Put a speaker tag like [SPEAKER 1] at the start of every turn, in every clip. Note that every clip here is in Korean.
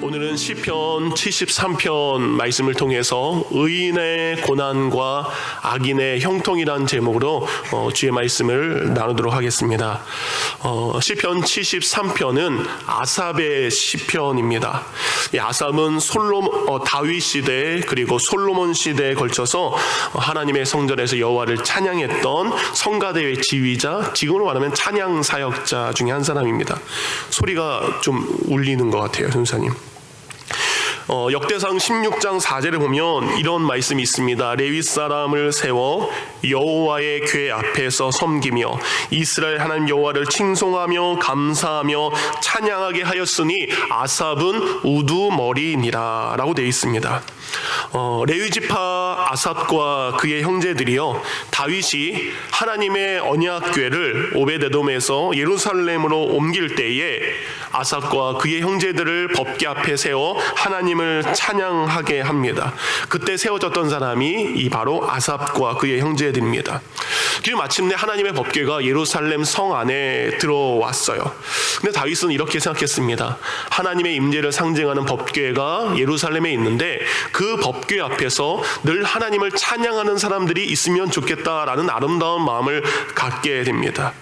[SPEAKER 1] 오늘은 시편 73편 말씀을 통해서 의인의 고난과 악인의 형통이란 제목으로 주의 말씀을 나누도록 하겠습니다. 시편 73편은 아삽의 시편입니다. 이 아삽은 다윗 시대 그리고 솔로몬 시대에 걸쳐서 하나님의 성전에서 여호와를 찬양했던 성가대의 지휘자, 지금으로 말하면 찬양 사역자 중에 한 사람입니다. 소리가 좀 울리는 것 같아요, 선생님. 역대상 16장 4절에 보면 이런 말씀이 있습니다. 레위 사람을 세워 여호와의 궤 앞에서 섬기며 이스라엘 하나님 여호와를 칭송하며 감사하며 찬양하게 하였으니 아삽은 우두머리니라 라고 되어 있습니다. 레위 지파 아삽과 그의 형제들이요, 다윗이 하나님의 언약궤를 오베데돔에서 예루살렘으로 옮길 때에 아삽과 그의 형제들을 법궤 앞에 세워 하나님을 찬양하게 합니다. 그때 세워졌던 사람이 이 바로 아삽과 그의 형제들입니다. 그리고 마침내 하나님의 법궤가 예루살렘 성 안에 들어왔어요. 근데 다윗은 이렇게 생각했습니다. 하나님의 임재를 상징하는 법궤가 예루살렘에 있는데 그 법궤 앞에서 늘 하나님을 찬양하는 사람들이 있으면 좋겠다라는 아름다운 마음을 갖게 됩니다.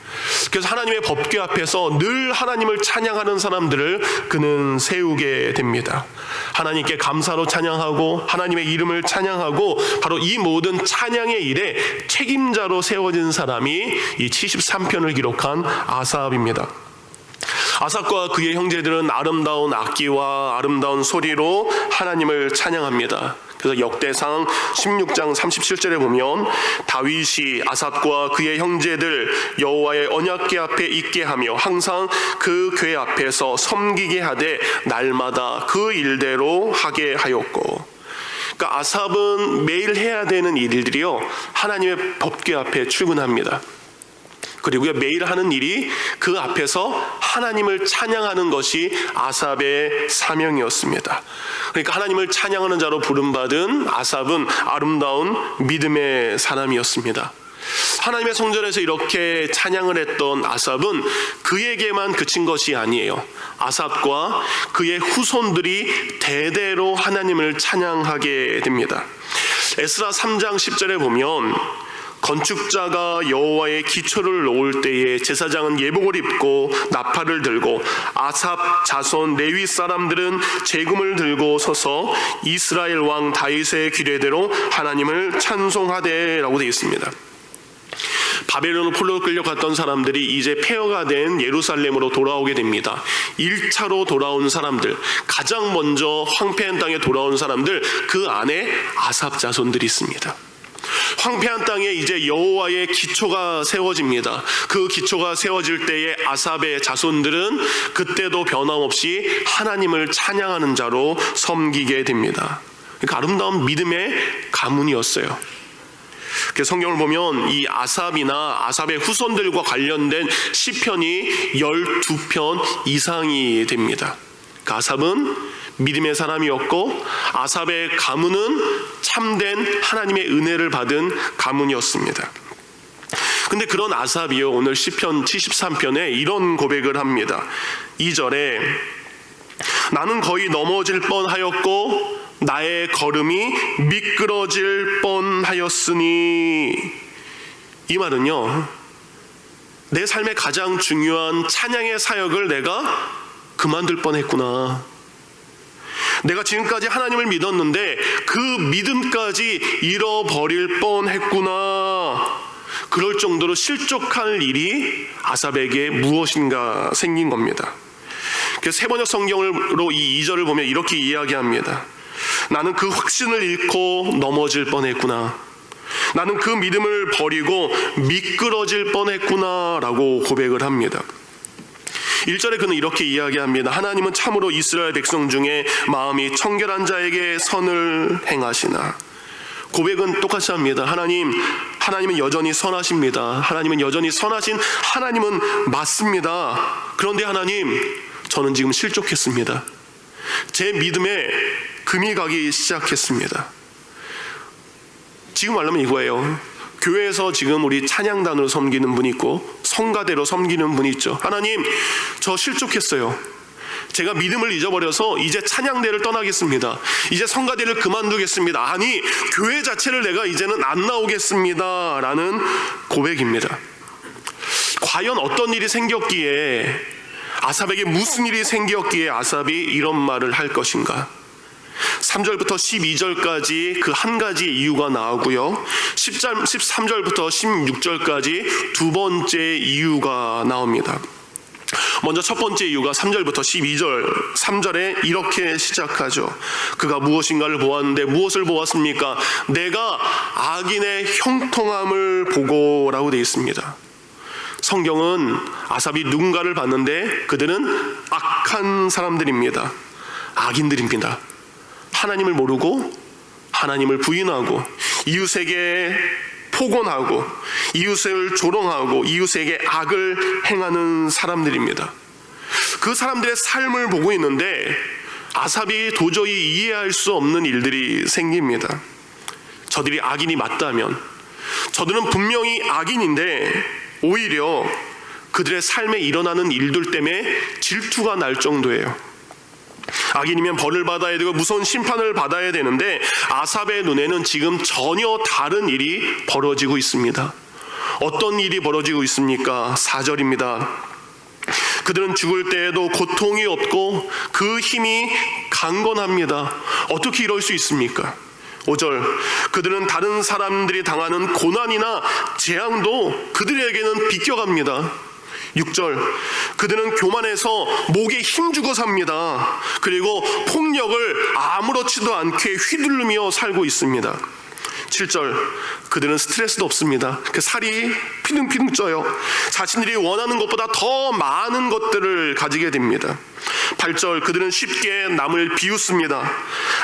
[SPEAKER 1] 그래서 하나님의 법궤 앞에서 늘 하나님을 찬양하는 사람들을 그는 세우게 됩니다. 하나님께 감사로 찬양하고 하나님의 이름을 찬양하고 바로 이 모든 찬양의 일에 책임자로 세워진 사람이 이 73편을 기록한 아삽입니다. 아삽과 그의 형제들은 아름다운 악기와 아름다운 소리로 하나님을 찬양합니다. 그래서 역대상 16장 37절에 보면 다윗이 아삽과 그의 형제들 여호와의 언약궤 앞에 있게 하며 항상 그 궤 앞에서 섬기게 하되 날마다 그 일대로 하게 하였고, 그러니까 아삽은 매일 해야 되는 일들이요, 하나님의 법궤 앞에 출근합니다. 그리고 매일 하는 일이 그 앞에서 하나님을 찬양하는 것이 아삽의 사명이었습니다. 그러니까 하나님을 찬양하는 자로 부름받은 아삽은 아름다운 믿음의 사람이었습니다. 하나님의 성전에서 이렇게 찬양을 했던 아삽은 그에게만 그친 것이 아니에요. 아삽과 그의 후손들이 대대로 하나님을 찬양하게 됩니다. 에스라 3장 10절에 보면 건축자가 여호와의 기초를 놓을 때에 제사장은 예복을 입고 나팔을 들고 아삽 자손 레위 사람들은 제금을 들고 서서 이스라엘 왕 다윗의 규례대로 하나님을 찬송하되 라고 되어 있습니다. 바벨론으로 포로로 끌려갔던 사람들이 이제 폐허가 된 예루살렘으로 돌아오게 됩니다. 1차로 돌아온 사람들, 가장 먼저 황폐한 땅에 돌아온 사람들, 그 안에 아삽 자손들이 있습니다. 황폐한 땅에 이제 여호와의 기초가 세워집니다. 그 기초가 세워질 때에 아삽의 자손들은 그때도 변함없이 하나님을 찬양하는 자로 섬기게 됩니다. 그러니까 아름다운 믿음의 가문이었어요. 성경을 보면 이 아삽이나 아삽의 후손들과 관련된 시편이 12편 이상이 됩니다. 아삽은 믿음의 사람이었고 아삽의 가문은 참된 하나님의 은혜를 받은 가문이었습니다. 근데 그런 아삽이요, 오늘 시편 73편에 이런 고백을 합니다. 2절에 나는 거의 넘어질 뻔하였고 나의 걸음이 미끄러질 뻔하였으니, 이 말은요, 내 삶의 가장 중요한 찬양의 사역을 내가 그만둘 뻔했구나. 내가 지금까지 하나님을 믿었는데 그 믿음까지 잃어버릴 뻔했구나. 그럴 정도로 실족할 일이 아삽에게 무엇인가 생긴 겁니다. 그래서 세번역 성경으로 이 2절을 보면 이렇게 이야기합니다. 나는 그 확신을 잃고 넘어질 뻔했구나. 나는 그 믿음을 버리고 미끄러질 뻔했구나 라고 고백을 합니다. 1절에 그는 이렇게 이야기합니다. 하나님은 참으로 이스라엘 백성 중에 마음이 청결한 자에게 선을 행하시나. 고백은 똑같이 합니다. 하나님은 여전히 선하십니다. 하나님은 여전히 선하신 하나님은 맞습니다. 그런데 하나님, 저는 지금 실족했습니다. 제 믿음에 금이 가기 시작했습니다. 지금 말하면 이거예요. 교회에서 지금 우리 찬양단으로 섬기는 분이 있고 성가대로 섬기는 분이 있죠. 하나님, 저 실족했어요. 제가 믿음을 잊어버려서 이제 찬양대를 떠나겠습니다. 이제 성가대를 그만두겠습니다. 아니, 교회 자체를 내가 이제는 안 나오겠습니다 라는 고백입니다. 과연 어떤 일이 생겼기에, 아삽에게 무슨 일이 생겼기에 아삽이 이런 말을 할 것인가? 3절부터 12절까지 그 한 가지 이유가 나오고요, 13절부터 16절까지 두 번째 이유가 나옵니다. 먼저 첫 번째 이유가 3절부터 12절 3절에 이렇게 시작하죠. 그가 무엇인가를 보았는데 무엇을 보았습니까? 내가 악인의 형통함을 보고 라고 되어 있습니다. 성경은 아삽이 누군가를 봤는데 그들은 악한 사람들입니다. 악인들입니다. 하나님을 모르고 하나님을 부인하고 이웃에게 폭언하고 이웃을 조롱하고 이웃에게 악을 행하는 사람들입니다. 그 사람들의 삶을 보고 있는데 아삽이 도저히 이해할 수 없는 일들이 생깁니다. 저들이 악인이 맞다면, 저들은 분명히 악인인데 오히려 그들의 삶에 일어나는 일들 때문에 질투가 날 정도예요. 악인이면 벌을 받아야 되고 무서운 심판을 받아야 되는데 아삽의 눈에는 지금 전혀 다른 일이 벌어지고 있습니다. 어떤 일이 벌어지고 있습니까? 4절입니다. 그들은 죽을 때에도 고통이 없고 그 힘이 강건합니다. 어떻게 이럴 수 있습니까? 5절, 그들은 다른 사람들이 당하는 고난이나 재앙도 그들에게는 비껴갑니다. 6절, 그들은 교만해서 목에 힘주고 삽니다. 그리고 폭력을 아무렇지도 않게 휘두르며 살고 있습니다. 7절, 그들은 스트레스도 없습니다. 그 살이 피둥피둥 쪄요. 자신들이 원하는 것보다 더 많은 것들을 가지게 됩니다. 8절, 그들은 쉽게 남을 비웃습니다.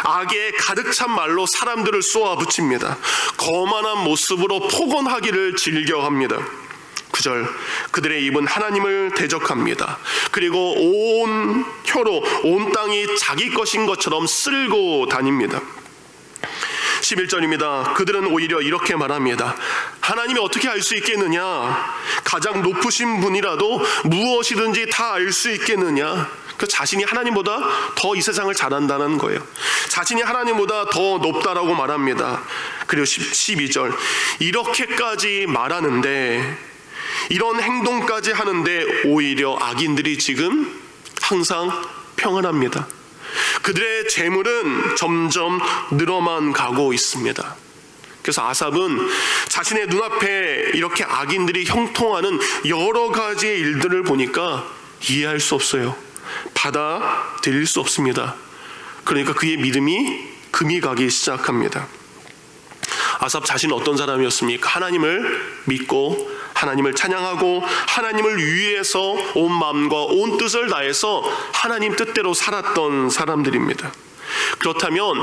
[SPEAKER 1] 악에 가득 찬 말로 사람들을 쏘아 붙입니다. 거만한 모습으로 폭언하기를 즐겨합니다. 9절, 그들의 입은 하나님을 대적합니다. 그리고 온 혀로 온 땅이 자기 것인 것처럼 쓸고 다닙니다. 11절입니다. 그들은 오히려 이렇게 말합니다. 하나님이 어떻게 알 수 있겠느냐? 가장 높으신 분이라도 무엇이든지 다 알 수 있겠느냐? 그 자신이 하나님보다 더 이 세상을 잘 안다는 거예요. 자신이 하나님보다 더 높다라고 말합니다. 그리고 12절, 이렇게까지 말하는데, 이런 행동까지 하는데 오히려 악인들이 지금 항상 평안합니다. 그들의 재물은 점점 늘어만 가고 있습니다. 그래서 아삽은 자신의 눈앞에 이렇게 악인들이 형통하는 여러 가지의 일들을 보니까 이해할 수 없어요. 받아들일 수 없습니다. 그러니까 그의 믿음이 금이 가기 시작합니다. 아삽 자신은 어떤 사람이었습니까? 하나님을 믿고 하나님을 찬양하고 하나님을 위해서 온 마음과 온 뜻을 다해서 하나님 뜻대로 살았던 사람들입니다. 그렇다면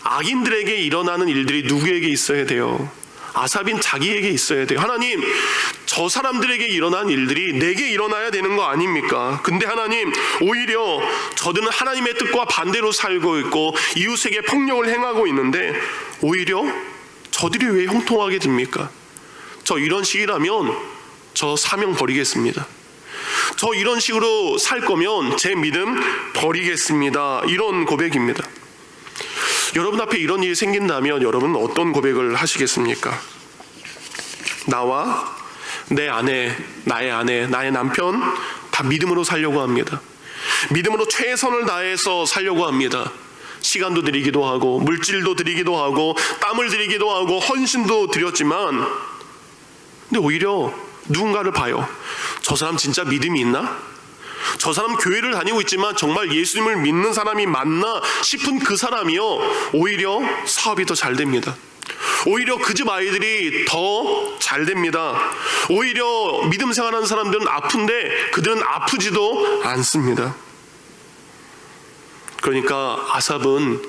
[SPEAKER 1] 악인들에게 일어나는 일들이 누구에게 있어야 돼요? 아삽인 자기에게 있어야 돼요. 하나님, 저 사람들에게 일어난 일들이 내게 일어나야 되는 거 아닙니까? 근데 하나님, 오히려 저들은 하나님의 뜻과 반대로 살고 있고 이웃에게 폭력을 행하고 있는데 오히려 저들이 왜 형통하게 됩니까? 저 이런 식이라면 저 사명 버리겠습니다. 저 이런 식으로 살 거면 제 믿음 버리겠습니다. 이런 고백입니다. 여러분 앞에 이런 일이 생긴다면 여러분은 어떤 고백을 하시겠습니까? 나와 내 아내, 나의 아내, 나의 남편 다 믿음으로 살려고 합니다. 믿음으로 최선을 다해서 살려고 합니다. 시간도 드리기도 하고 물질도 드리기도 하고 땀을 드리기도 하고 헌신도 드렸지만, 근데 오히려 누군가를 봐요. 저 사람 진짜 믿음이 있나? 저 사람 교회를 다니고 있지만 정말 예수님을 믿는 사람이 맞나 싶은 그 사람이요, 오히려 사업이 더 잘 됩니다. 오히려 그 집 아이들이 더 잘 됩니다. 오히려 믿음 생활하는 사람들은 아픈데 그들은 아프지도 않습니다. 그러니까 아삽은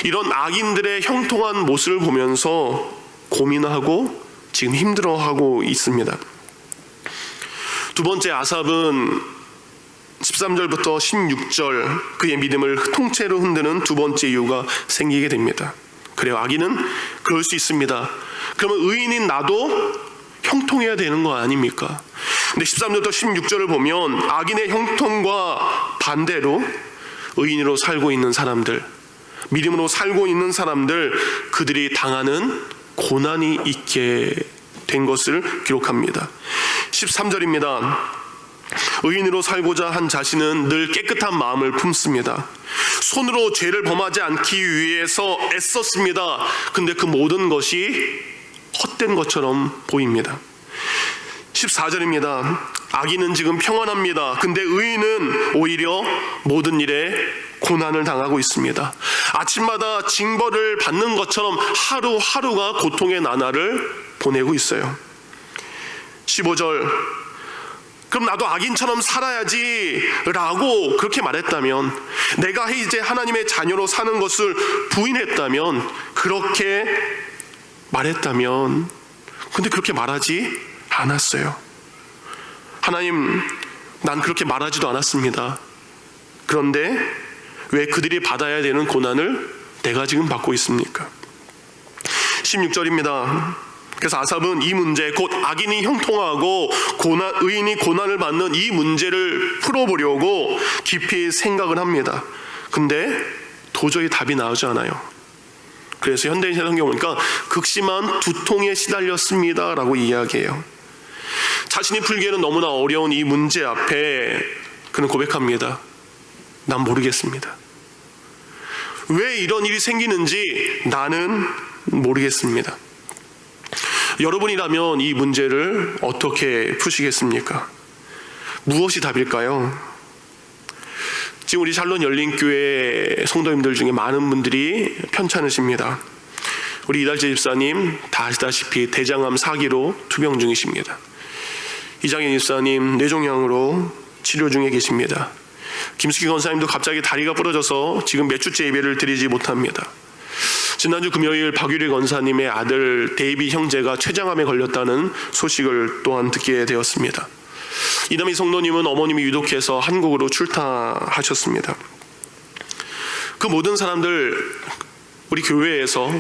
[SPEAKER 1] 이런 악인들의 형통한 모습을 보면서 고민하고 지금 힘들어하고 있습니다. 두 번째, 아삽은 13절부터 16절 그의 믿음을 통째로 흔드는 두 번째 이유가 생기게 됩니다. 그래요, 악인은 그럴 수 있습니다. 그러면 의인인 나도 형통해야 되는 거 아닙니까? 근데 13절부터 16절을 보면 악인의 형통과 반대로 의인으로 살고 있는 사람들, 믿음으로 살고 있는 사람들, 그들이 당하는 고난이 있게 된 것을 기록합니다. 13절입니다. 의인으로 살고자 한 자신은 늘 깨끗한 마음을 품습니다. 손으로 죄를 범하지 않기 위해서 애썼습니다. 근데 그 모든 것이 헛된 것처럼 보입니다. 14절입니다. 악인은 지금 평안합니다. 근데 의인은 오히려 모든 일에 고난을 당하고 있습니다. 아침마다 징벌을 받는 것처럼 하루하루가 고통의 나날을 보내고 있어요. 15절, 그럼 나도 악인처럼 살아야지 라고 그렇게 말했다면, 내가 이제 하나님의 자녀로 사는 것을 부인했다면, 그렇게 말했다면, 근데 그렇게 말하지 않았어요. 하나님, 난 그렇게 말하지도 않았습니다. 그런데 왜 그들이 받아야 되는 고난을 내가 지금 받고 있습니까? 16절입니다. 그래서 아삽은 이 문제, 곧 악인이 형통하고 의인이 고난을 받는 이 문제를 풀어보려고 깊이 생각을 합니다. 근데 도저히 답이 나오지 않아요. 그래서 현대인 성경 보니까 극심한 두통에 시달렸습니다 라고 이야기해요. 자신이 풀기에는 너무나 어려운 이 문제 앞에 그는 고백합니다. 난 모르겠습니다. 왜 이런 일이 생기는지 나는 모르겠습니다. 여러분이라면 이 문제를 어떻게 푸시겠습니까? 무엇이 답일까요? 지금 우리 샬롯 열린교회 성도님들 중에 많은 분들이 편찮으십니다. 우리 이달재 집사님 다 아시다시피 대장암 4기로 투병 중이십니다. 이장현 집사님 뇌종양으로 치료 중에 계십니다. 김숙희 권사님도 갑자기 다리가 부러져서 지금 몇 주째 예배를 드리지 못합니다. 지난주 금요일 박유리 권사님의 아들 데이비 형제가 췌장암에 걸렸다는 소식을 또한 듣게 되었습니다. 이남희 성도님은 어머님이 유독해서 한국으로 출타하셨습니다. 그 모든 사람들, 우리 교회에서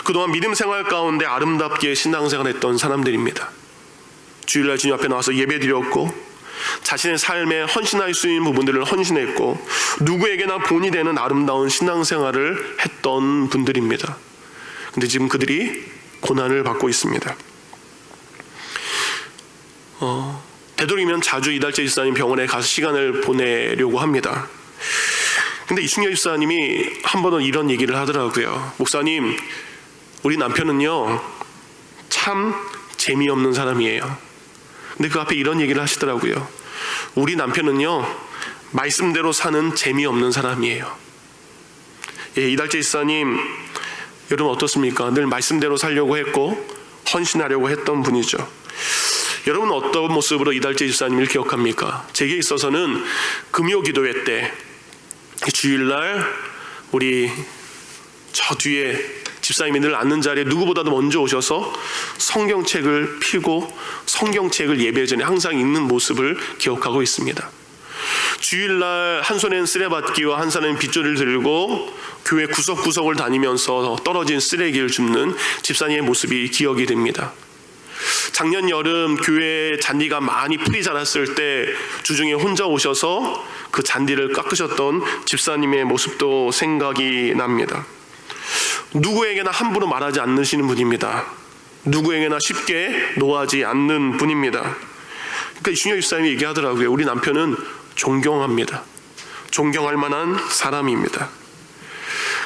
[SPEAKER 1] 그동안 믿음 생활 가운데 아름답게 신앙생활했던 사람들입니다. 주일날 주님 앞에 나와서 예배드렸고 자신의 삶에 헌신할 수 있는 부분들을 헌신했고 누구에게나 본이 되는 아름다운 신앙생활을 했던 분들입니다. 근데 지금 그들이 고난을 받고 있습니다. 되도록이면 자주 이달재 집사님 병원에 가서 시간을 보내려고 합니다. 근데 이충렬 집사님이 한 번은 이런 얘기를 하더라고요. 목사님, 우리 남편은요 참 재미없는 사람이에요. 근데 그 앞에 이런 얘기를 하시더라고요. 우리 남편은요 말씀대로 사는 재미없는 사람이에요. 예, 이달재 집사님, 여러분 어떻습니까? 늘 말씀대로 살려고 했고 헌신하려고 했던 분이죠. 여러분 어떤 모습으로 이달재 집사님을 기억합니까? 제게 있어서는 금요 기도회 때 주일날 우리 저 뒤에 집사님이 늘 앉는 자리에 누구보다도 먼저 오셔서 성경책을 펴고 성경책을 예배 전에 항상 읽는 모습을 기억하고 있습니다. 주일날 한 손에는 쓰레받기와 한 손에는 빗줄을 들고 교회 구석구석을 다니면서 떨어진 쓰레기를 줍는 집사님의 모습이 기억이 됩니다. 작년 여름 교회 잔디가 많이 풀이 자랐을 때 주중에 혼자 오셔서 그 잔디를 깎으셨던 집사님의 모습도 생각이 납니다. 누구에게나 함부로 말하지 않으시는 분입니다. 누구에게나 쉽게 노하지 않는 분입니다. 그러니까 이충렬 집사님이 얘기하더라고요. 우리 남편은 존경합니다. 존경할 만한 사람입니다.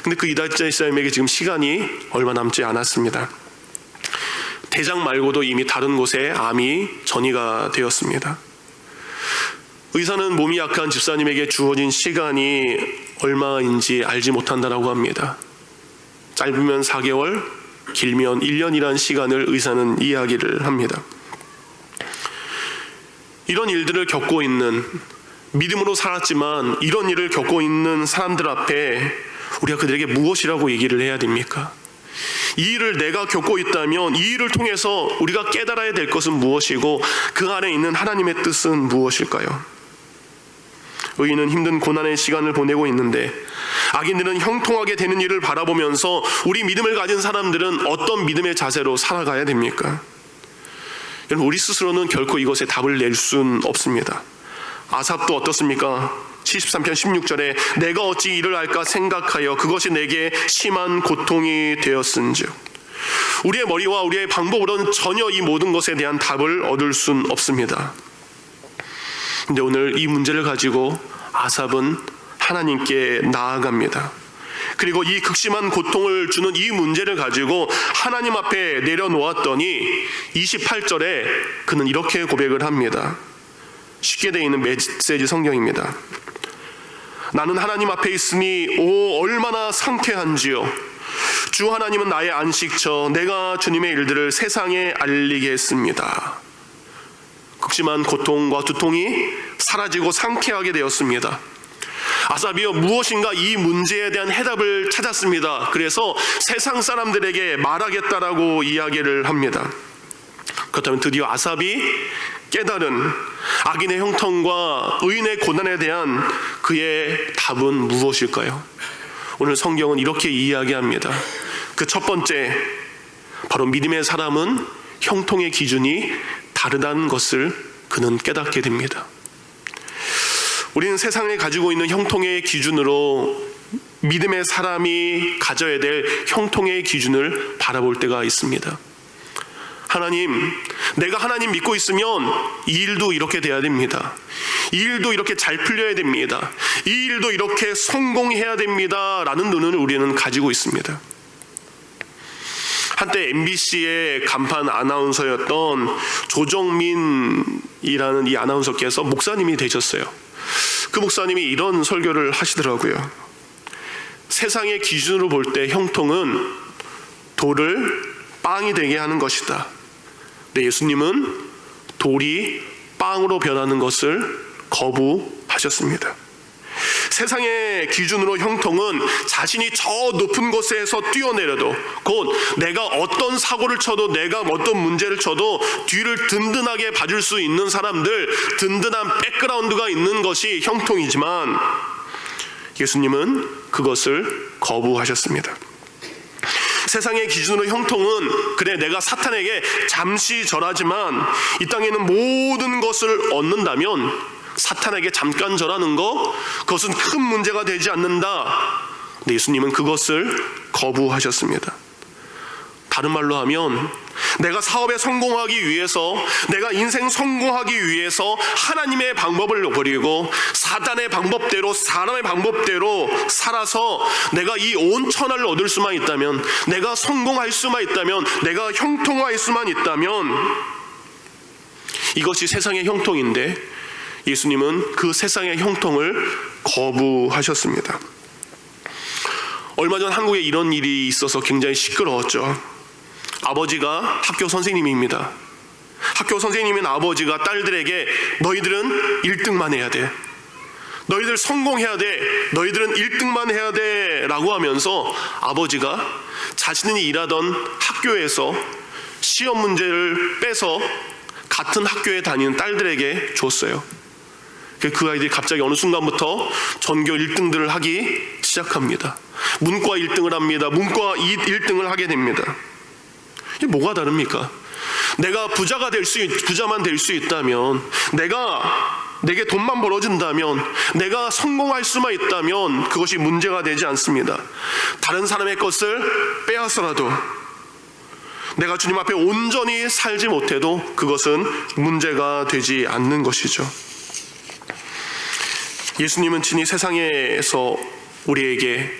[SPEAKER 1] 근데 그 이달재 집사님에게 지금 시간이 얼마 남지 않았습니다. 대장 말고도 이미 다른 곳에 암이 전이가 되었습니다. 의사는 몸이 약한 집사님에게 주어진 시간이 얼마인지 알지 못한다라고 합니다. 짧으면 4개월, 길면 1년이란 시간을 의사는 이야기를 합니다. 이런 일들을 겪고 있는, 믿음으로 살았지만 이런 일을 겪고 있는 사람들 앞에 우리가 그들에게 무엇이라고 얘기를 해야 됩니까? 이 일을 내가 겪고 있다면 이 일을 통해서 우리가 깨달아야 될 것은 무엇이고 그 안에 있는 하나님의 뜻은 무엇일까요? 의인은 힘든 고난의 시간을 보내고 있는데 악인들은 형통하게 되는 일을 바라보면서 우리 믿음을 가진 사람들은 어떤 믿음의 자세로 살아가야 됩니까? 여러분, 우리 스스로는 결코 이것에 답을 낼 수는 없습니다. 아삽도 어떻습니까? 73편 16절에 내가 어찌 이를 알까 생각하여 그것이 내게 심한 고통이 되었은즉. 우리의 머리와 우리의 방법으로는 전혀 이 모든 것에 대한 답을 얻을 수는 없습니다. 근데 오늘 이 문제를 가지고 아삽은 하나님께 나아갑니다. 그리고 이 극심한 고통을 주는 이 문제를 가지고 하나님 앞에 내려놓았더니 28절에 그는 이렇게 고백을 합니다. 쉽게 되어 있는 메시지 성경입니다. 나는 하나님 앞에 있으니 오 얼마나 상쾌한지요. 주 하나님은 나의 안식처, 내가 주님의 일들을 세상에 알리게 했습니다. 극심한 고통과 두통이 사라지고 상쾌하게 되었습니다. 아삽이요, 무엇인가 이 문제에 대한 해답을 찾았습니다. 그래서 세상 사람들에게 말하겠다라고 이야기를 합니다. 그렇다면 드디어 아삽이 깨달은 악인의 형통과 의인의 고난에 대한 그의 답은 무엇일까요? 오늘 성경은 이렇게 이야기합니다. 그 첫 번째, 바로 믿음의 사람은 형통의 기준이 다르다는 것을 그는 깨닫게 됩니다. 우리는 세상에 가지고 있는 형통의 기준으로 믿음의 사람이 가져야 될 형통의 기준을 바라볼 때가 있습니다. 하나님, 내가 하나님 믿고 있으면 이 일도 이렇게 돼야 됩니다. 이 일도 이렇게 잘 풀려야 됩니다. 이 일도 이렇게 성공해야 됩니다 라는 눈을 우리는 가지고 있습니다. 한때 MBC의 간판 아나운서였던 조정민이라는 이 아나운서께서 목사님이 되셨어요. 그 목사님이 이런 설교를 하시더라고요. 세상의 기준으로 볼 때 형통은 돌을 빵이 되게 하는 것이다. 근데 예수님은 돌이 빵으로 변하는 것을 거부하셨습니다. 세상의 기준으로 형통은 자신이 저 높은 곳에서 뛰어내려도, 곧 내가 어떤 사고를 쳐도, 내가 어떤 문제를 쳐도 뒤를 든든하게 봐줄 수 있는 사람들, 든든한 백그라운드가 있는 것이 형통이지만 예수님은 그것을 거부하셨습니다. 세상의 기준으로 형통은 그래 내가 사탄에게 잠시 절하지만 이 땅에는 모든 것을 얻는다면 사탄에게 잠깐 절하는 것, 그것은 큰 문제가 되지 않는다. 근데 예수님은 그것을 거부하셨습니다. 다른 말로 하면 내가 사업에 성공하기 위해서, 내가 인생 성공하기 위해서 하나님의 방법을 버리고 사단의 방법대로, 사람의 방법대로 살아서 내가 이 온 천하를 얻을 수만 있다면, 내가 성공할 수만 있다면, 내가 형통할 수만 있다면 이것이 세상의 형통인데 예수님은 그 세상의 형통을 거부하셨습니다. 얼마 전 한국에 이런 일이 있어서 굉장히 시끄러웠죠. 아버지가 학교 선생님입니다. 학교 선생님인 아버지가 딸들에게 너희들은 1등만 해야 돼, 너희들 성공해야 돼, 너희들은 1등만 해야 돼 라고 하면서 아버지가 자신이 일하던 학교에서 시험 문제를 빼서 같은 학교에 다니는 딸들에게 줬어요. 그 아이들이 갑자기 어느 순간부터 전교 1등들을 하기 시작합니다. 문과 1등을 합니다. 문과 1등을 하게 됩니다. 이게 뭐가 다릅니까? 내가 부자만 될 수 있다면, 내게 돈만 벌어준다면, 내가 성공할 수만 있다면 그것이 문제가 되지 않습니다. 다른 사람의 것을 빼앗아라도 내가 주님 앞에 온전히 살지 못해도 그것은 문제가 되지 않는 것이죠. 예수님은 친히 세상에서 우리에게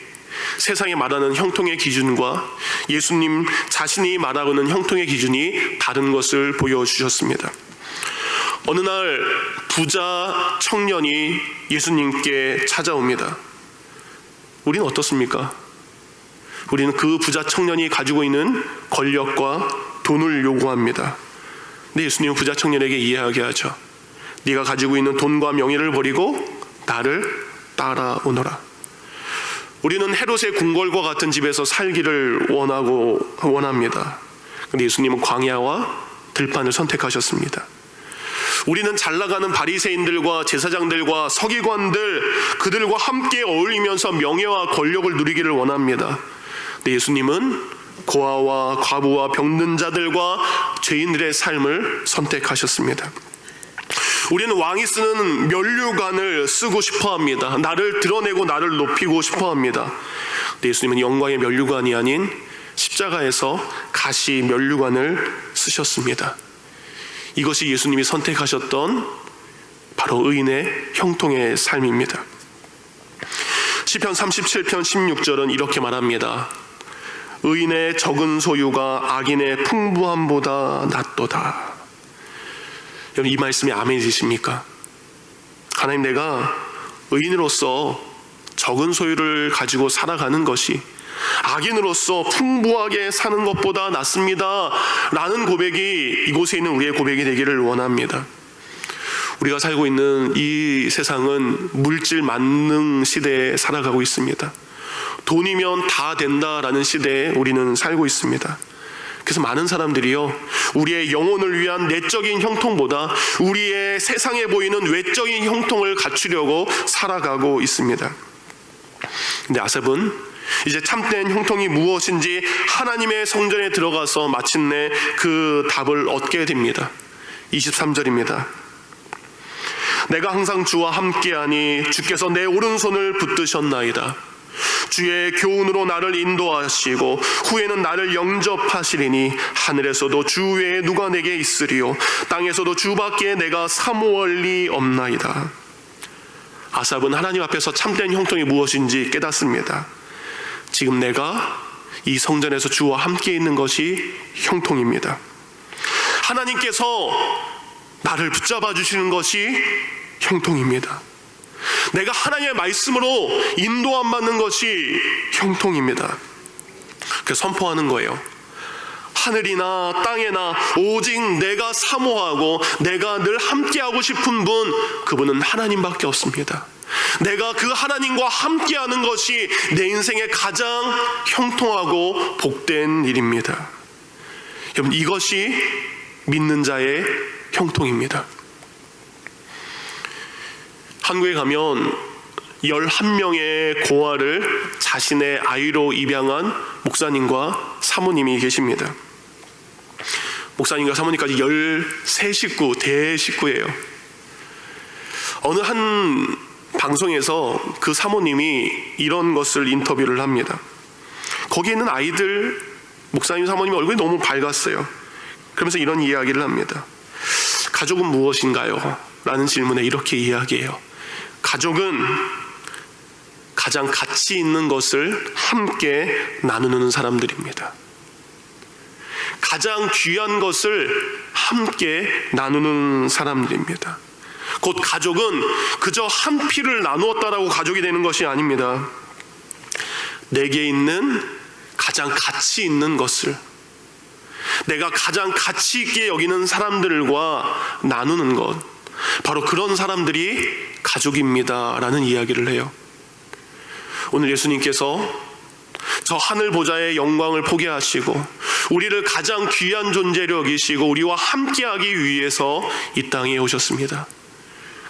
[SPEAKER 1] 세상이 말하는 형통의 기준과 예수님 자신이 말하고는 형통의 기준이 다른 것을 보여주셨습니다. 어느 날 부자 청년이 예수님께 찾아옵니다. 우리는 어떻습니까? 우리는 그 부자 청년이 가지고 있는 권력과 돈을 요구합니다. 근데 예수님은 부자 청년에게 이야기하죠. 네가 가지고 있는 돈과 명예를 버리고 나를 따라오너라. 우리는 헤롯의 궁궐과 같은 집에서 살기를 원합니다. 그런데 예수님은 광야와 들판을 선택하셨습니다. 우리는 잘나가는 바리새인들과 제사장들과 서기관들, 그들과 함께 어울리면서 명예와 권력을 누리기를 원합니다. 근데 예수님은 고아와 과부와 병든 자들과 죄인들의 삶을 선택하셨습니다. 우리는 왕이 쓰는 면류관을 쓰고 싶어합니다. 나를 드러내고 나를 높이고 싶어합니다. 근데 예수님은 영광의 면류관이 아닌 십자가에서 가시 면류관을 쓰셨습니다. 이것이 예수님이 선택하셨던 바로 의인의 형통의 삶입니다. 시편 37편 16절은 이렇게 말합니다. 의인의 적은 소유가 악인의 풍부함보다 낫도다. 여러분, 이 말씀에 아멘이십니까? 하나님, 내가 의인으로서 적은 소유를 가지고 살아가는 것이 악인으로서 풍부하게 사는 것보다 낫습니다 라는 고백이 이곳에 있는 우리의 고백이 되기를 원합니다. 우리가 살고 있는 이 세상은 물질 만능 시대에 살아가고 있습니다. 돈이면 다 된다라는 시대에 우리는 살고 있습니다. 그래서 많은 사람들이요, 우리의 영혼을 위한 내적인 형통보다 우리의 세상에 보이는 외적인 형통을 갖추려고 살아가고 있습니다. 근데 아삽은 이제 참된 형통이 무엇인지 하나님의 성전에 들어가서 마침내 그 답을 얻게 됩니다. 23절입니다. 내가 항상 주와 함께하니 주께서 내 오른손을 붙드셨나이다. 주의 교훈으로 나를 인도하시고 후에는 나를 영접하시리니 하늘에서도 주 외에 누가 내게 있으리요 땅에서도 주밖에 내가 사모할 리 없나이다. 아삽은 하나님 앞에서 참된 형통이 무엇인지 깨닫습니다. 지금 내가 이 성전에서 주와 함께 있는 것이 형통입니다. 하나님께서 나를 붙잡아 주시는 것이 형통입니다. 내가 하나님의 말씀으로 인도함 받는 것이 형통입니다. 그래서 선포하는 거예요. 하늘이나 땅에나 오직 내가 사모하고 내가 늘 함께하고 싶은 분, 그분은 하나님밖에 없습니다. 내가 그 하나님과 함께하는 것이 내 인생의 가장 형통하고 복된 일입니다. 여러분, 이것이 믿는 자의 형통입니다. 한국에 가면 11명의 고아를 자신의 아이로 입양한 목사님과 사모님이 계십니다. 목사님과 사모님까지 13식구, 대식구예요. 어느 한 방송에서 그 사모님이 이런 것을 인터뷰를 합니다. 거기에 있는 아이들, 목사님 사모님 얼굴이 너무 밝았어요. 그러면서 이런 이야기를 합니다. 가족은 무엇인가요? 라는 질문에 이렇게 이야기해요. 가족은 가장 가치 있는 것을 함께 나누는 사람들입니다. 가장 귀한 것을 함께 나누는 사람들입니다. 곧 가족은 그저 한 피를 나누었다라고 가족이 되는 것이 아닙니다. 내게 있는 가장 가치 있는 것을 내가 가장 가치 있게 여기는 사람들과 나누는 것, 바로 그런 사람들이 가족입니다 라는 이야기를 해요. 오늘 예수님께서 저 하늘 보좌의 영광을 포기하시고 우리를 가장 귀한 존재로 여기시고 우리와 함께하기 위해서 이 땅에 오셨습니다.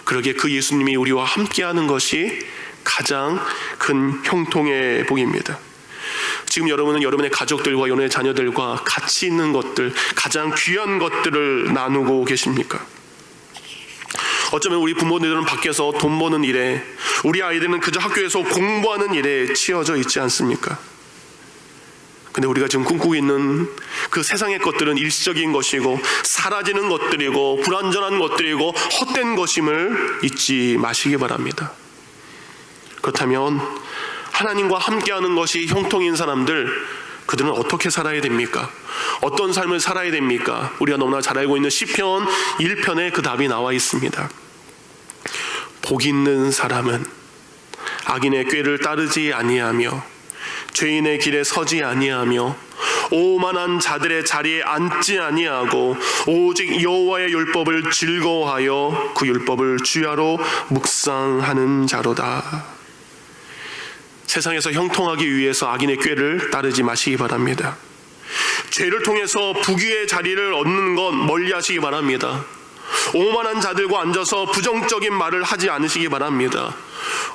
[SPEAKER 1] 그러기에 그 예수님이 우리와 함께하는 것이 가장 큰 형통의 복입니다. 지금 여러분은 여러분의 가족들과 여러분의 자녀들과 가치 있는 것들, 가장 귀한 것들을 나누고 계십니까? 어쩌면 우리 부모들은 밖에서 돈 버는 일에, 우리 아이들은 그저 학교에서 공부하는 일에 치여져 있지 않습니까? 근데 우리가 지금 꿈꾸고 있는 그 세상의 것들은 일시적인 것이고 사라지는 것들이고 불완전한 것들이고 헛된 것임을 잊지 마시기 바랍니다. 그렇다면 하나님과 함께하는 것이 형통인 사람들, 그들은 어떻게 살아야 됩니까? 어떤 삶을 살아야 됩니까? 우리가 너무나 잘 알고 있는 시편 1편에 그 답이 나와 있습니다. 복 있는 사람은 악인의 꾀를 따르지 아니하며 죄인의 길에 서지 아니하며 오만한 자들의 자리에 앉지 아니하고 오직 여호와의 율법을 즐거워하여 그 율법을 주야로 묵상하는 자로다. 세상에서 형통하기 위해서 악인의 꾀를 따르지 마시기 바랍니다. 죄를 통해서 부귀의 자리를 얻는 건 멀리 하시기 바랍니다. 오만한 자들과 앉아서 부정적인 말을 하지 않으시기 바랍니다.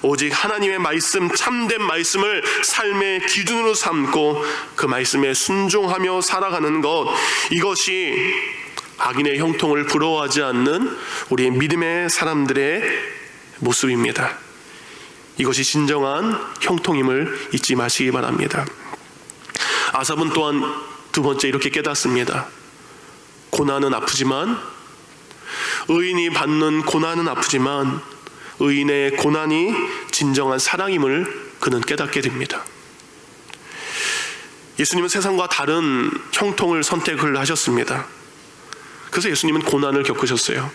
[SPEAKER 1] 오직 하나님의 말씀, 참된 말씀을 삶의 기준으로 삼고 그 말씀에 순종하며 살아가는 것, 이것이 악인의 형통을 부러워하지 않는 우리의 믿음의 사람들의 모습입니다. 이것이 진정한 형통임을 잊지 마시기 바랍니다. 아삽은 또한 두 번째 이렇게 깨닫습니다. 고난은 아프지만, 의인이 받는 고난은 아프지만 의인의 고난이 진정한 사랑임을 그는 깨닫게 됩니다. 예수님은 세상과 다른 형통을 선택을 하셨습니다. 그래서 예수님은 고난을 겪으셨어요.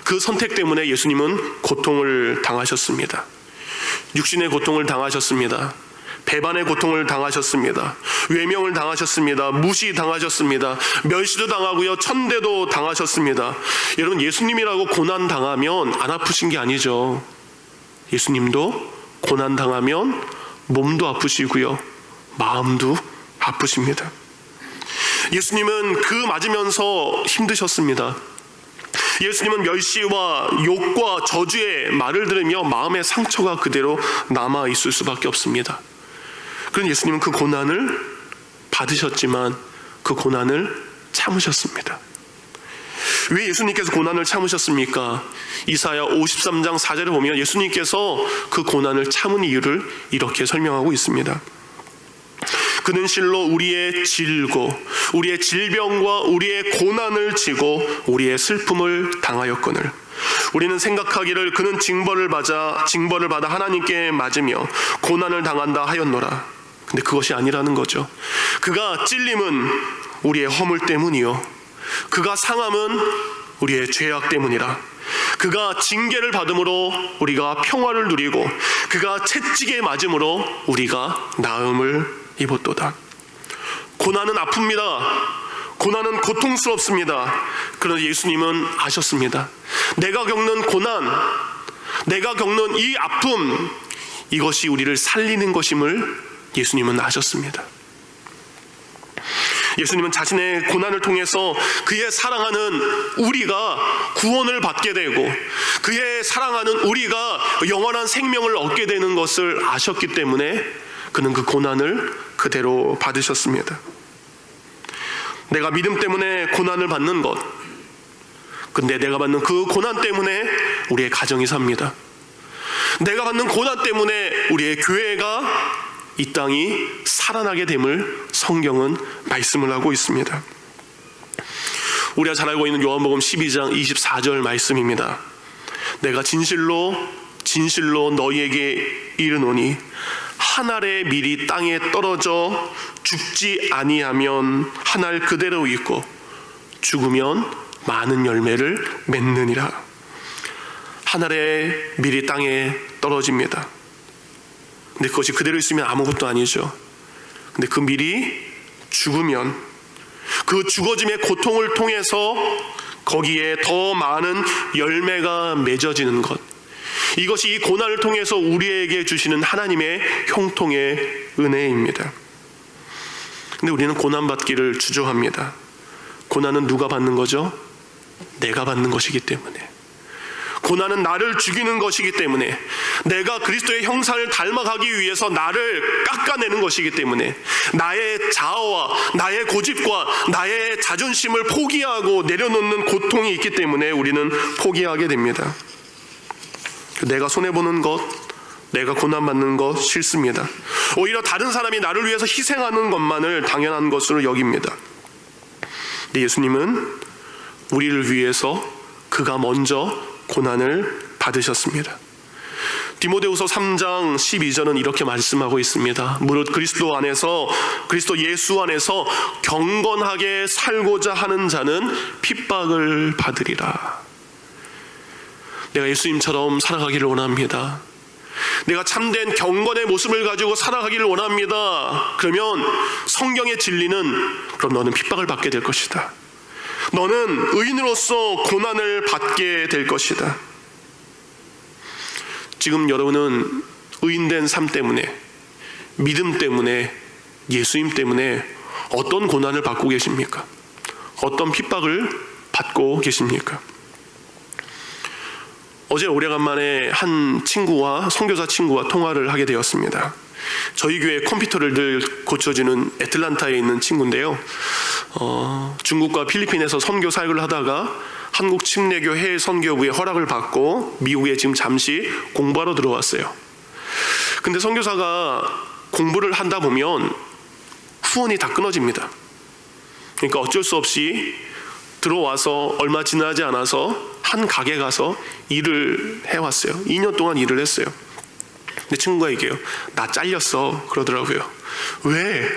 [SPEAKER 1] 그 선택 때문에 예수님은 고통을 당하셨습니다. 육신의 고통을 당하셨습니다. 배반의 고통을 당하셨습니다. 외명을 당하셨습니다. 무시당하셨습니다. 멸시도 당하고요, 천대도 당하셨습니다. 여러분, 예수님이라고 고난 당하면 안 아프신 게 아니죠. 예수님도 고난 당하면 몸도 아프시고요, 마음도 아프십니다. 예수님은 그 맞으면서 힘드셨습니다. 예수님은 멸시와 욕과 저주의 말을 들으며 마음의 상처가 그대로 남아 있을 수밖에 없습니다. 그런 예수님은 그 고난을 받으셨지만 그 고난을 참으셨습니다. 왜 예수님께서 고난을 참으셨습니까? 이사야 53장 4절을 보면 예수님께서 그 고난을 참은 이유를 이렇게 설명하고 있습니다. 그는 실로 우리의 질고 우리의 질병과 우리의 고난을 지고 우리의 슬픔을 당하였거늘 우리는 생각하기를 그는 징벌을 받아 하나님께 맞으며 고난을 당한다 하였노라. 근데 그것이 아니라는 거죠. 그가 찔림은 우리의 허물 때문이요, 그가 상함은 우리의 죄악 때문이라. 그가 징계를 받음으로 우리가 평화를 누리고 그가 채찍에 맞음으로 우리가 나음을 입었도다. 고난은 아픕니다. 고난은 고통스럽습니다. 그러나 예수님은 아셨습니다. 내가 겪는 고난, 내가 겪는 이 아픔, 이것이 우리를 살리는 것임을 예수님은 아셨습니다. 예수님은 자신의 고난을 통해서 그의 사랑하는 우리가 구원을 받게 되고 그의 사랑하는 우리가 영원한 생명을 얻게 되는 것을 아셨기 때문에 그는 그 고난을 그대로 받으셨습니다. 내가 믿음 때문에 고난을 받는 것, 근데 내가 받는 그 고난 때문에 우리의 가정이 삽니다. 내가 받는 고난 때문에 우리의 교회가, 이 땅이 살아나게 됨을 성경은 말씀을 하고 있습니다. 우리가 잘 알고 있는 요한복음 12장 24절 말씀입니다. 내가 진실로 너희에게 이르노니 한 알의 밀이 땅에 떨어져 죽지 아니하면 한 알 그대로 있고 죽으면 많은 열매를 맺느니라. 한 알의 밀이 땅에 떨어집니다. 근데 그것이 그대로 있으면 아무것도 아니죠. 근데 그 밀이 죽으면 그 죽어짐의 고통을 통해서 거기에 더 많은 열매가 맺어지는 것, 이것이 이 고난을 통해서 우리에게 주시는 하나님의 형통의 은혜입니다. 근데 우리는 고난받기를 주저합니다. 고난은 누가 받는 거죠? 내가 받는 것이기 때문에. 고난은 나를 죽이는 것이기 때문에, 내가 그리스도의 형상을 닮아가기 위해서 나를 깎아내는 것이기 때문에, 나의 자아와 나의 고집과 나의 자존심을 포기하고 내려놓는 고통이 있기 때문에 우리는 포기하게 됩니다. 내가 손해보는 것, 내가 고난받는 것 싫습니다. 오히려 다른 사람이 나를 위해서 희생하는 것만을 당연한 것으로 여깁니다. 근데 예수님은 우리를 위해서 그가 먼저 고난을 받으셨습니다. 디모데후서 3장 12절은 이렇게 말씀하고 있습니다. 무릇 그리스도 예수 안에서 경건하게 살고자 하는 자는 핍박을 받으리라. 내가 예수님처럼 살아가기를 원합니다. 내가 참된 경건의 모습을 가지고 살아가기를 원합니다. 그러면 성경의 진리는, 그럼 너는 핍박을 받게 될 것이다. 너는 의인으로서 고난을 받게 될 것이다. 지금 여러분은 의인된 삶 때문에, 믿음 때문에, 예수님 때문에 어떤 고난을 받고 계십니까? 어떤 핍박을 받고 계십니까? 어제 오래간만에 한 친구와 선교사 친구와 통화를 하게 되었습니다. 저희 교회 컴퓨터를 늘 고쳐주는 애틀란타에 있는 친구인데요. 중국과 필리핀에서 선교 사역을 하다가 한국 침례교 해외 선교부의 허락을 받고 미국에 지금 잠시 공부하러 들어왔어요. 근데 선교사가 공부를 한다 보면 후원이 다 끊어집니다. 그러니까 어쩔 수 없이 들어와서 얼마 지나지 않아서 한 가게 가서 일을 해왔어요. 2년 동안 일을 했어요. 근데 친구가 얘기해요. 나 잘렸어. 그러더라고요. 왜?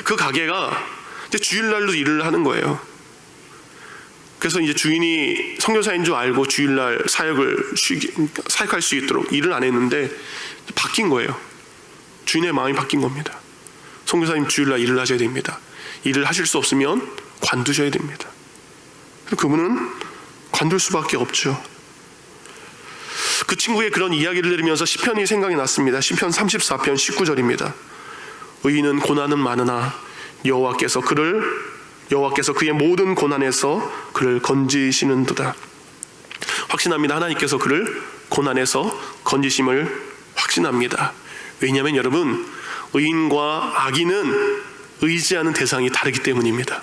[SPEAKER 1] 그 가게가 이제 주일날로 일을 하는 거예요. 그래서 이제 주인이 선교사인 줄 알고 주일날 사역할 수 있도록 일을 안 했는데 바뀐 거예요. 주인의 마음이 바뀐 겁니다. 선교사님 주일날 일을 하셔야 됩니다. 일을 하실 수 없으면 관두셔야 됩니다. 그분은 관둘 수밖에 없죠. 그 친구의 그런 이야기를 들으면서 시편이 생각이 났습니다. 시편 34편 19절입니다. 의인은 고난은 많으나 여호와께서 그의 모든 고난에서 그를 건지시는도다. 확신합니다. 하나님께서 그를 고난에서 건지심을 확신합니다. 왜냐하면 여러분, 의인과 악인은 의지하는 대상이 다르기 때문입니다.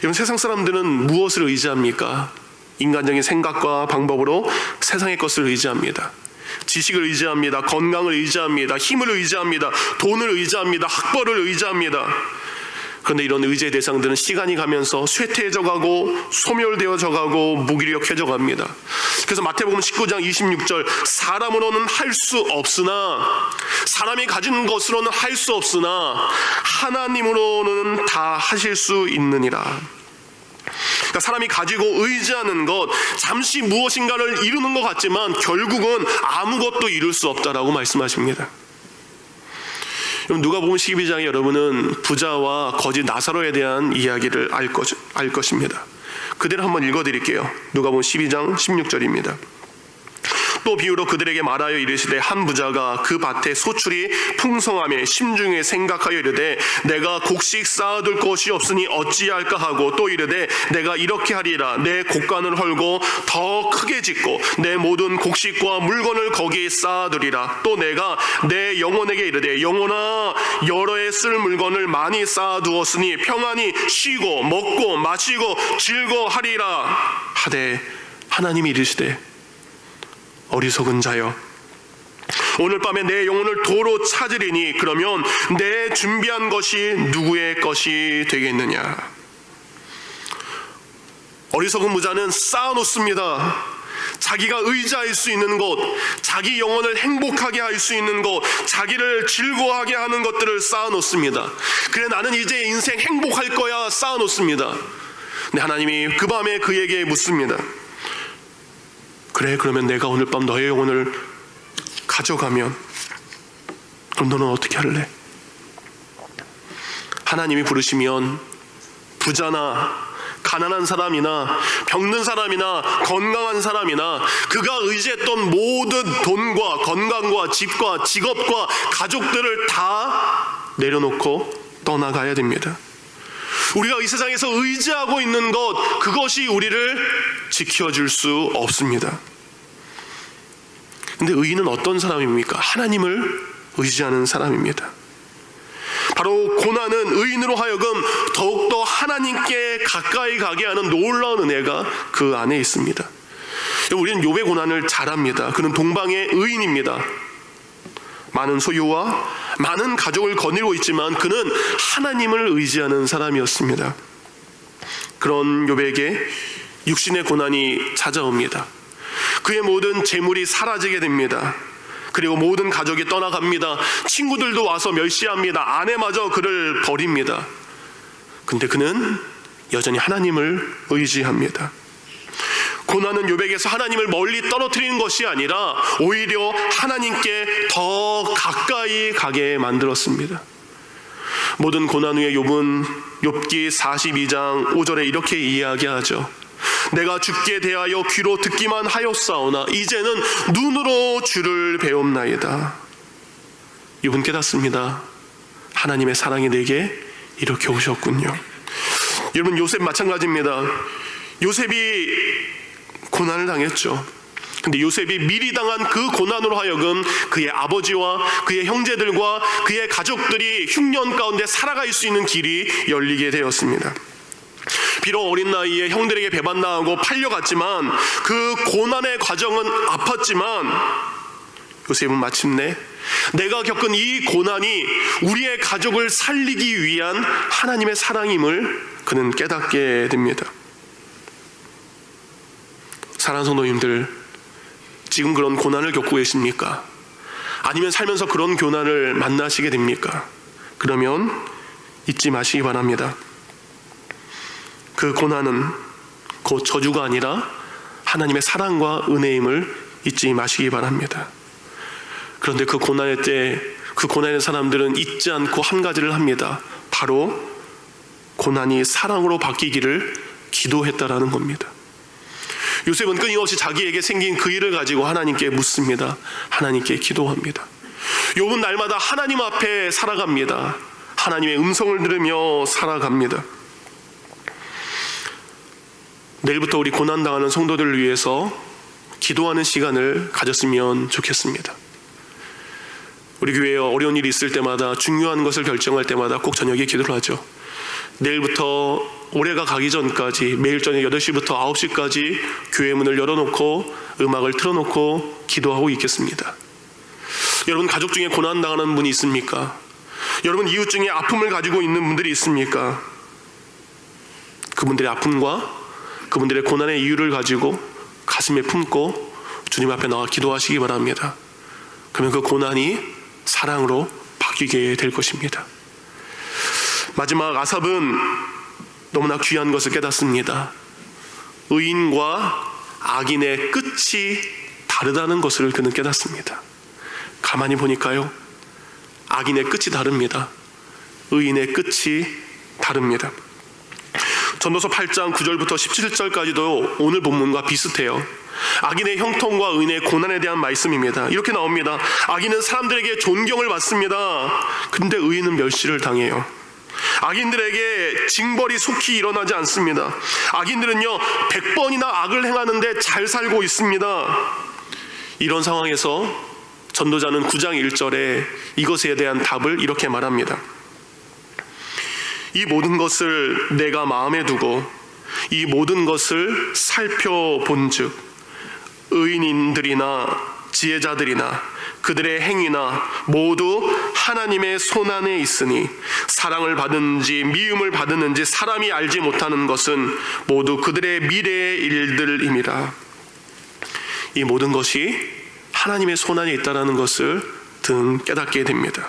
[SPEAKER 1] 여러분, 세상 사람들은 무엇을 의지합니까? 인간적인 생각과 방법으로 세상의 것을 의지합니다. 지식을 의지합니다. 건강을 의지합니다. 힘을 의지합니다. 돈을 의지합니다. 학벌을 의지합니다. 그런데 이런 의지의 대상들은 시간이 가면서 쇠퇴해져 가고 소멸되어져 가고 무기력해져 갑니다. 그래서 마태복음 19장 26절 사람으로는 할 수 없으나, 사람이 가진 것으로는 할 수 없으나 하나님으로는 다 하실 수 있느니라. 그러니까 사람이 가지고 의지하는 것, 잠시 무엇인가를 이루는 것 같지만 결국은 아무것도 이룰 수 없다라고 말씀하십니다. 누가복음 12장에 여러분은 부자와 거지 나사로에 대한 이야기를 알 것입니다. 그대로 한번 읽어드릴게요. 누가복음 12장 16절입니다. 또 비유로 그들에게 말하여 이르시되 한 부자가 그 밭에 소출이 풍성함에 심중에 생각하여 이르되 내가 곡식 쌓아둘 것이 없으니 어찌할까 하고 또 이르되 내가 이렇게 하리라. 내 곡간을 헐고 더 크게 짓고 내 모든 곡식과 물건을 거기에 쌓아두리라. 또 내가 내 영혼에게 이르되 영혼아, 여러 해 쓸 물건을 많이 쌓아두었으니 평안히 쉬고 먹고 마시고 즐거워하리라 하되 하나님이 이르시되 어리석은 자여, 오늘 밤에 내 영혼을 도로 찾으리니 그러면 내 준비한 것이 누구의 것이 되겠느냐. 어리석은 부자는 쌓아놓습니다. 자기가 의지할 수 있는 것, 자기 영혼을 행복하게 할 수 있는 것, 자기를 즐거워하게 하는 것들을 쌓아놓습니다. 그래, 나는 이제 인생 행복할 거야 쌓아놓습니다. 근데 하나님이 그 밤에 그에게 묻습니다. 그래, 그러면 내가 오늘 밤 너의 영혼을 가져가면 그럼 너는 어떻게 할래? 하나님이 부르시면 부자나 가난한 사람이나 병든 사람이나 건강한 사람이나 그가 의지했던 모든 돈과 건강과 집과 직업과 가족들을 다 내려놓고 떠나가야 됩니다. 우리가 이 세상에서 의지하고 있는 것, 그것이 우리를 지켜줄 수 없습니다. 근데 의인은 어떤 사람입니까? 하나님을 의지하는 사람입니다. 바로 고난은 의인으로 하여금 더욱더 하나님께 가까이 가게 하는 놀라운 은혜가 그 안에 있습니다. 우리는 욥의 고난을 잘 압니다. 그는 동방의 의인입니다. 많은 소유와 많은 가족을 거느리고 있지만 그는 하나님을 의지하는 사람이었습니다. 그런 욥에게 육신의 고난이 찾아옵니다. 그의 모든 재물이 사라지게 됩니다. 그리고 모든 가족이 떠나갑니다. 친구들도 와서 멸시합니다. 아내마저 그를 버립니다. 근데 그는 여전히 하나님을 의지합니다. 고난은 욥에게서 하나님을 멀리 떨어뜨리는 것이 아니라 오히려 하나님께 더 가까이 가게 만들었습니다. 모든 고난 후에 욥은 욥기 42장 5절에 이렇게 이야기하죠. 내가 주께 대하여 귀로 듣기만 하였사오나 이제는 눈으로 주를 배움나이다. 욥은 깨닫습니다. 하나님의 사랑이 내게 이렇게 오셨군요. 여러분, 요셉 마찬가지입니다. 요셉이 고난을 당했죠. 근데 요셉이 미리 당한 그 고난으로 하여금 그의 아버지와 그의 형제들과 그의 가족들이 흉년 가운데 살아갈 수 있는 길이 열리게 되었습니다. 비록 어린 나이에 형들에게 배반당하고 팔려갔지만 그 고난의 과정은 아팠지만 요셉은 마침내 내가 겪은 이 고난이 우리의 가족을 살리기 위한 하나님의 사랑임을 그는 깨닫게 됩니다. 사랑하는 성도님들, 지금 그런 고난을 겪고 계십니까? 아니면 살면서 그런 고난을 만나시게 됩니까? 그러면 잊지 마시기 바랍니다. 그 고난은 곧 저주가 아니라 하나님의 사랑과 은혜임을 잊지 마시기 바랍니다. 그런데 그 고난의 때, 그 고난의 사람들은 잊지 않고 한 가지를 합니다. 바로 고난이 사랑으로 바뀌기를 기도했다라는 겁니다. 요셉은 끊임없이 자기에게 생긴 그 일을 가지고 하나님께 묻습니다. 하나님께 기도합니다. 욥은 날마다 하나님 앞에 살아갑니다. 하나님의 음성을 들으며 살아갑니다. 내일부터 우리 고난당하는 성도들을 위해서 기도하는 시간을 가졌으면 좋겠습니다. 우리 교회에 어려운 일이 있을 때마다, 중요한 것을 결정할 때마다 꼭 저녁에 기도를 하죠. 내일부터 올해가 가기 전까지 매일 저녁 8시부터 9시까지 교회 문을 열어놓고 음악을 틀어놓고 기도하고 있겠습니다. 여러분 가족 중에 고난당하는 분이 있습니까? 여러분 이웃 중에 아픔을 가지고 있는 분들이 있습니까? 그분들의 아픔과 그분들의 고난의 이유를 가지고 가슴에 품고 주님 앞에 나와 기도하시기 바랍니다. 그러면 그 고난이 사랑으로 바뀌게 될 것입니다. 마지막 아삽은 너무나 귀한 것을 깨닫습니다. 의인과 악인의 끝이 다르다는 것을 그는 깨닫습니다. 가만히 보니까요, 악인의 끝이 다릅니다. 의인의 끝이 다릅니다. 전도서 8장 9절부터 17절까지도 오늘 본문과 비슷해요. 악인의 형통과 의인의 고난에 대한 말씀입니다. 이렇게 나옵니다. 악인은 사람들에게 존경을 받습니다. 근데 의인은 멸시를 당해요. 악인들에게 징벌이 속히 일어나지 않습니다. 악인들은요 100번이나 악을 행하는데 잘 살고 있습니다. 이런 상황에서 전도자는 9장 1절에 이것에 대한 답을 이렇게 말합니다. 이 모든 것을 내가 마음에 두고 이 모든 것을 살펴본즉 의인들이나 지혜자들이나 그들의 행위나 모두 하나님의 손안에 있으니 사랑을 받은지 미움을 받았는지 사람이 알지 못하는 것은 모두 그들의 미래의 일들임이라. 이 모든 것이 하나님의 손안에 있다는 것을 등 깨닫게 됩니다.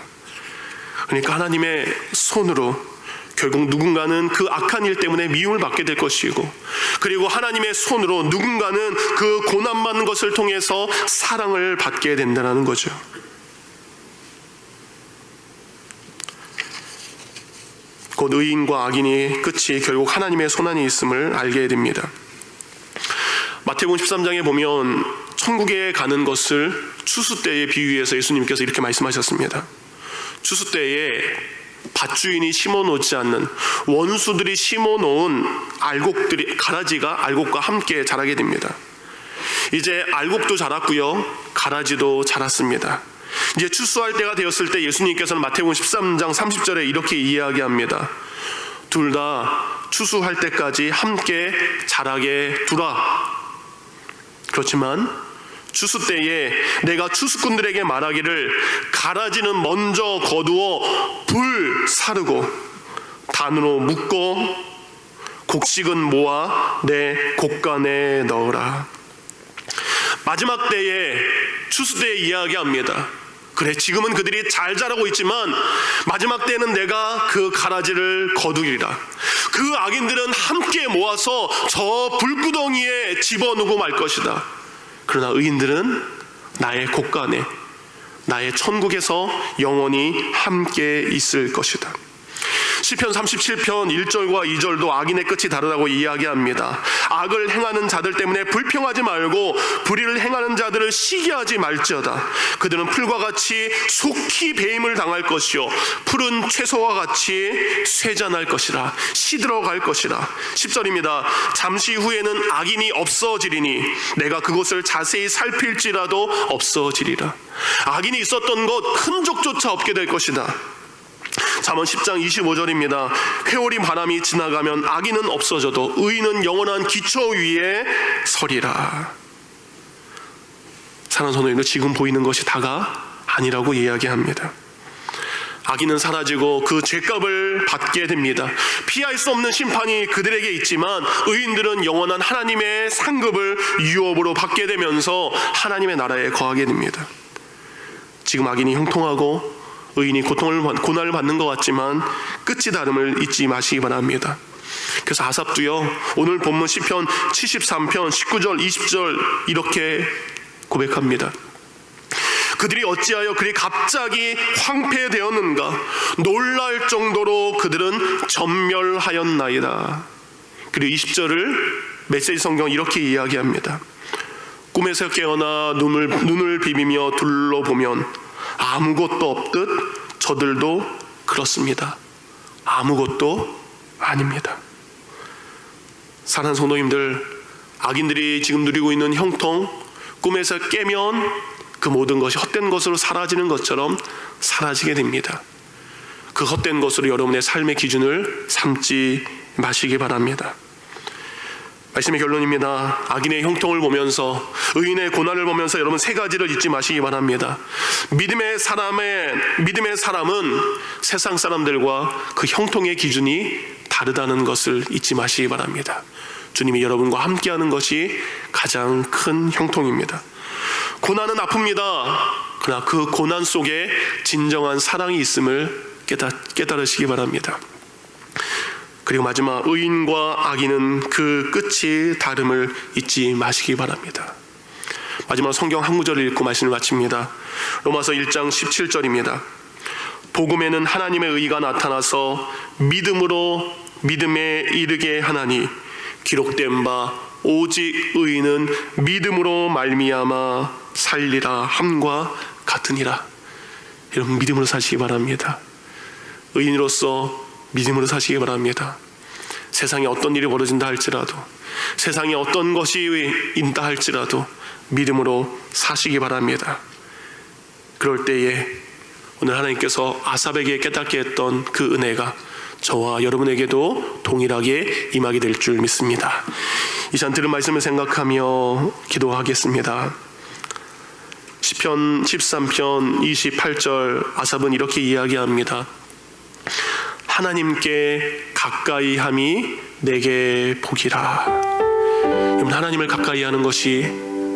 [SPEAKER 1] 그러니까 하나님의 손으로 결국 누군가는 그 악한 일 때문에 미움을 받게 될 것이고, 그리고 하나님의 손으로 누군가는 그 고난받는 것을 통해서 사랑을 받게 된다는 거죠. 곧 의인과 악인이 끝이 결국 하나님의 손안에 있음을 알게 됩니다. 마태복음 13장에 보면 천국에 가는 것을 추수 때에 비유해서 예수님께서 이렇게 말씀하셨습니다. 추수 때에 밭주인이 심어놓지 않는 원수들이 심어놓은 알곡들이, 가라지가 알곡과 함께 자라게 됩니다. 이제 알곡도 자랐고요, 가라지도 자랐습니다. 이제 추수할 때가 되었을 때 예수님께서는 마태복음 13장 30절에 이렇게 이야기합니다. 둘 다 추수할 때까지 함께 자라게 두라. 그렇지만 추수 때에 내가 추수꾼들에게 말하기를 가라지는 먼저 거두어 불 사르고 단으로 묶고 곡식은 모아 내 곡간에 넣으라. 마지막 때에 추수 때에 이야기합니다. 그래, 지금은 그들이 잘 자라고 있지만 마지막 때에는 내가 그 가라지를 거두리라. 그 악인들은 함께 모아서 저 불구덩이에 집어넣고 말 것이다. 그러나 의인들은 나의 곡간에, 나의 천국에서 영원히 함께 있을 것이다. 시편 37편 1절과 2절도 악인의 끝이 다르다고 이야기합니다. 악을 행하는 자들 때문에 불평하지 말고 불의를 행하는 자들을 시기하지 말지어다. 그들은 풀과 같이 속히 배임을 당할 것이요 푸른 채소와 같이 쇠잔할 것이라. 시들어갈 것이라. 10절입니다. 잠시 후에는 악인이 없어지리니 내가 그곳을 자세히 살필지라도 없어지리라. 악인이 있었던 것 흔적조차 없게 될 것이다. 잠언 10장 25절입니다. 회오리 바람이 지나가면 악인은 없어져도 의인은 영원한 기초 위에 서리라. 사랑하는 성도님들, 지금 보이는 것이 다가 아니라고 이야기합니다. 악인은 사라지고 그 죄값을 받게 됩니다. 피할 수 없는 심판이 그들에게 있지만 의인들은 영원한 하나님의 상급을 유업으로 받게 되면서 하나님의 나라에 거하게 됩니다. 지금 악인이 형통하고 의인이 고난을 받는 것 같지만 끝이 다름을 잊지 마시기 바랍니다. 그래서 아삽도요, 오늘 본문 시편 73편 19절 20절 이렇게 고백합니다. 그들이 어찌하여 그리 갑자기 황폐되었는가. 놀랄 정도로 그들은 전멸하였나이다. 그리고 20절을 메시지 성경 이렇게 이야기합니다. 꿈에서 깨어나 눈을 비비며 둘러보면 아무것도 없듯 저들도 그렇습니다. 아무것도 아닙니다. 사랑하는 성도님들, 악인들이 지금 누리고 있는 형통, 꿈에서 깨면 그 모든 것이 헛된 것으로 사라지는 것처럼 사라지게 됩니다. 그 헛된 것으로 여러분의 삶의 기준을 삼지 마시기 바랍니다. 말씀의 결론입니다. 악인의 형통을 보면서, 의인의 고난을 보면서 여러분 세 가지를 잊지 마시기 바랍니다. 믿음의 사람은 세상 사람들과 그 형통의 기준이 다르다는 것을 잊지 마시기 바랍니다. 주님이 여러분과 함께하는 것이 가장 큰 형통입니다. 고난은 아픕니다. 그러나 그 고난 속에 진정한 사랑이 있음을 깨달으시기 바랍니다. 그리고 마지막, 의인과 악인은 그 끝이 다름을 잊지 마시기 바랍니다. 마지막 성경 한 구절을 읽고 말씀을 마칩니다. 로마서 1장 17절입니다. 복음에는 하나님의 의가 나타나서 믿음에 이르게 하나니 기록된 바 오직 의인은 믿음으로 말미암아 살리라 함과 같으니라. 여러분, 믿음으로 사시기 바랍니다. 의인으로서 믿음으로 사시기 바랍니다. 세상에 어떤 일이 벌어진다 할지라도, 세상에 어떤 것이 있다 할지라도 믿음으로 사시기 바랍니다. 그럴 때에 오늘 하나님께서 아삽에게 깨닫게 했던 그 은혜가 저와 여러분에게도 동일하게 임하게 될 줄 믿습니다. 이 시간 들은 말씀을 생각하며 기도하겠습니다. 시편 13편 28절 아삽은 이렇게 이야기합니다. 하나님께 가까이 함이 내게 복이라. 여러분, 하나님을 가까이 하는 것이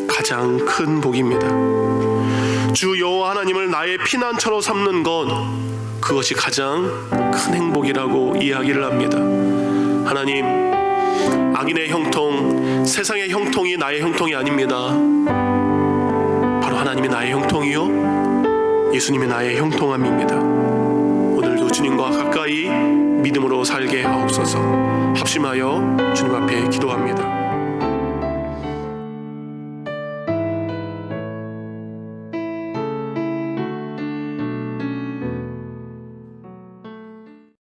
[SPEAKER 1] 가장 큰 복입니다. 주 여호와 하나님을 나의 피난처로 삼는 것, 그것이 가장 큰 행복이라고 이야기를 합니다. 하나님, 악인의 형통, 세상의 형통이 나의 형통이 아닙니다. 바로 하나님이 나의 형통이요 예수님이 나의 형통함입니다. 오늘도 주님과 가까이 믿음으로 살게 하옵소서. 합심하여 주님 앞에 기도합니다.